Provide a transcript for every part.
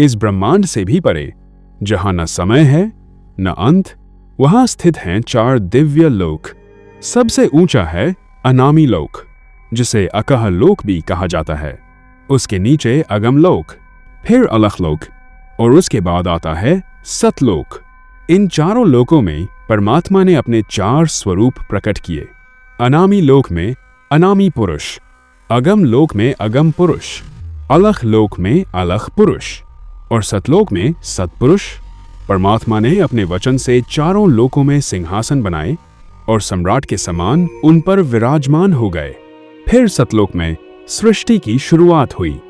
इस ब्रह्मांड से भी परे, जहां न समय है न अंत, वहां स्थित हैं 4 दिव्य लोक। सबसे ऊंचा है अनामी लोक, जिसे अकह लोक भी कहा जाता है। उसके नीचे अगम लोक, फिर अलख लोक, और उसके बाद आता है सतलोक। इन चारों लोकों में परमात्मा ने अपने 4 स्वरूप प्रकट किए। अनामी लोक में अनामी पुरुष, अगम लोक में अगम पुरुष, अलख लोक में अलख पुरुष और सतलोक में सतपुरुष। परमात्मा ने अपने वचन से चारों लोकों में सिंहासन बनाए और सम्राट के समान उन पर विराजमान हो गए। फिर सतलोक में सृष्टि की शुरुआत हुई।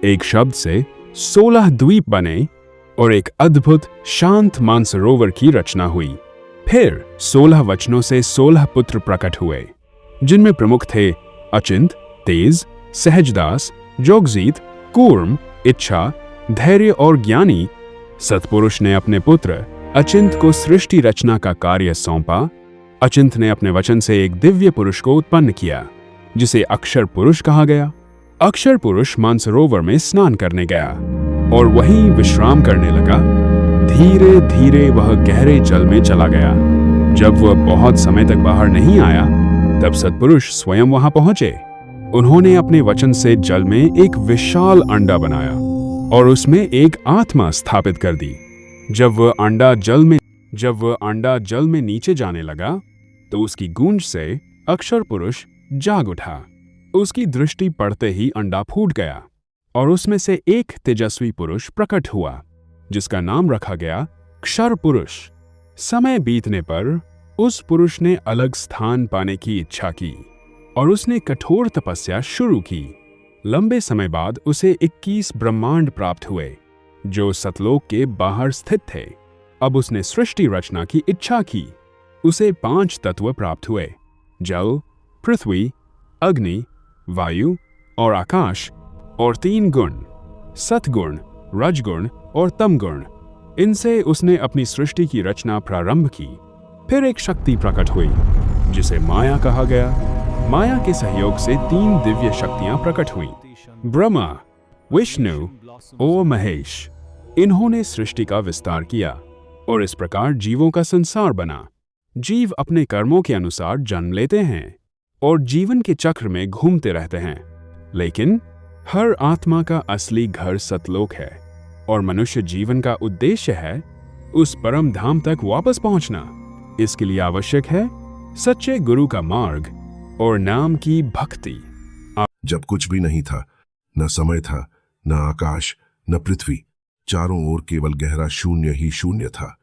एक शब्द से 16 द्वीप बने और एक अद्भुत शांत मानसरोवर की रचना हुई। फिर 16 वचनों से 16 पुत्र प्रकट हुए, जिनमें प्रमुख थे अचिंत, तेज, सहजदास, जोगजीत, कूर्म, इच्छा, धैर्य और ज्ञानी। सतपुरुष ने अपने पुत्र अचिंत को सृष्टि रचना का कार्य सौंपा। अचिंत ने अपने वचन से एक दिव्य पुरुष को उत्पन्न किया, जिसे अक्षर पुरुष कहा गया। अक्षर पुरुष मानसरोवर में स्नान करने गया और वहीं विश्राम करने लगा। धीरे धीरे वह गहरे जल में चला गया। जब वह बहुत समय तक बाहर नहीं आया, तब सतपुरुष स्वयं वहां पहुंचे। उन्होंने अपने वचन से जल में एक विशाल अंडा बनाया और उसमें एक आत्मा स्थापित कर दी। जब वह अंडा जल में नीचे जाने लगा, तो उसकी गूंज से अक्षर पुरुष जाग उठा। उसकी दृष्टि पड़ते ही अंडा फूट गया और उसमें से एक तेजस्वी पुरुष प्रकट हुआ, जिसका नाम रखा गया क्षर पुरुष। समय बीतने पर उस पुरुष ने अलग स्थान पाने की इच्छा की और उसने कठोर तपस्या शुरू की। लंबे समय बाद उसे 21 ब्रह्मांड प्राप्त हुए, जो सतलोक के बाहर स्थित थे। अब उसने सृष्टि रचना की इच्छा की। उसे 5 तत्व प्राप्त हुए: जल, पृथ्वी, अग्नि, वायु और आकाश, और 3 गुण, सतगुण, रजगुण और तमगुण। इनसे उसने अपनी सृष्टि की रचना प्रारंभ की। फिर एक शक्ति प्रकट हुई, जिसे माया कहा गया। माया के सहयोग से 3 दिव्य शक्तियां प्रकट हुईं: ब्रह्मा, विष्णु और महेश। इन्होंने सृष्टि का विस्तार किया और इस प्रकार जीवों का संसार बना। जीव अपने कर्मों के अनुसार जन्म लेते हैं और जीवन के चक्र में घूमते रहते हैं, लेकिन हर आत्मा का असली घर सतलोक है और मनुष्य जीवन का उद्देश्य है उस परम धाम तक वापस पहुंचना। इसके लिए आवश्यक है सच्चे गुरु का मार्ग और नाम की भक्ति। जब कुछ भी नहीं था, न समय था, न आकाश, न पृथ्वी, चारों ओर केवल गहरा शून्य ही शून्य था।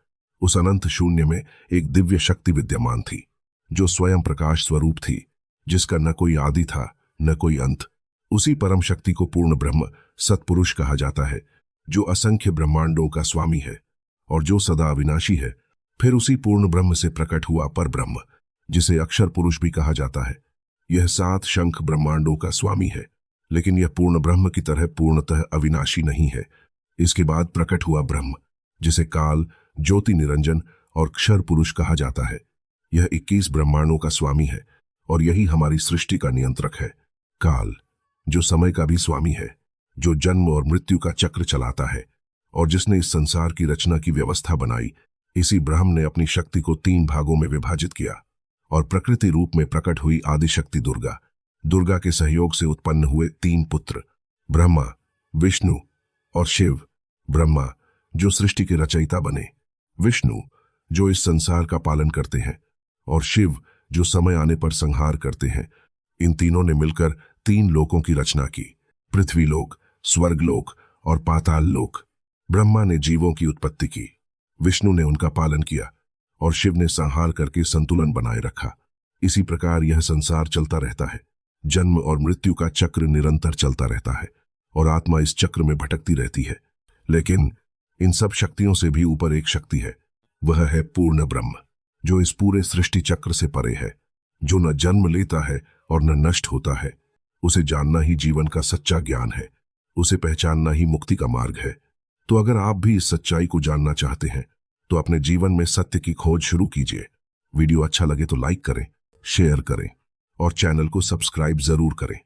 उस अनंत शून्य में एक दिव्य शक्ति विद्यमान थी, जो स्वयं प्रकाश स्वरूप थी, जिसका न कोई आदि था न कोई अंत। उसी परम शक्ति को पूर्ण ब्रह्म सतपुरुष कहा जाता है, जो असंख्य ब्रह्मांडों का स्वामी है और जो सदा अविनाशी है। फिर उसी पूर्ण ब्रह्म से प्रकट हुआ पर ब्रह्म, जिसे अक्षर पुरुष भी कहा जाता है। यह 7 शंख ब्रह्मांडों का स्वामी है, लेकिन यह पूर्ण ब्रह्म की तरह पूर्णतः अविनाशी नहीं है। इसके बाद प्रकट हुआ ब्रह्म, जिसे काल, ज्योति निरंजन और क्षर पुरुष कहा जाता है। यह 21 ब्रह्मांडों का स्वामी है और यही हमारी सृष्टि का नियंत्रक है। काल, जो समय का भी स्वामी है, जो जन्म और मृत्यु का चक्र चलाता है और जिसने इस संसार की रचना की व्यवस्था बनाई। इसी ब्रह्म ने अपनी शक्ति को 3 भागों में विभाजित किया और प्रकृति रूप में प्रकट हुई आदिशक्ति दुर्गा। दुर्गा के सहयोग से उत्पन्न हुए 3 पुत्र, ब्रह्मा, विष्णु और शिव। ब्रह्मा, जो सृष्टि के रचयिता बने, विष्णु, जो इस संसार का पालन करते हैं, और शिव, जो समय आने पर संहार करते हैं। इन तीनों ने मिलकर 3 लोकों की रचना की: पृथ्वी लोक, स्वर्ग लोक और पाताल लोक। ब्रह्मा ने जीवों की उत्पत्ति की, विष्णु ने उनका पालन किया और शिव ने संहार करके संतुलन बनाए रखा। इसी प्रकार यह संसार चलता रहता है। जन्म और मृत्यु का चक्र निरंतर चलता रहता है और आत्मा इस चक्र में भटकती रहती है। लेकिन इन सब शक्तियों से भी ऊपर एक शक्ति है, वह है पूर्ण ब्रह्म, जो इस पूरे सृष्टि चक्र से परे है, जो न जन्म लेता है और न नष्ट होता है। उसे जानना ही जीवन का सच्चा ज्ञान है, उसे पहचानना ही मुक्ति का मार्ग है। तो अगर आप भी इस सच्चाई को जानना चाहते हैं, तो अपने जीवन में सत्य की खोज शुरू कीजिए। वीडियो अच्छा लगे तो लाइक करें, शेयर करें और चैनल को सब्सक्राइब जरूर करें।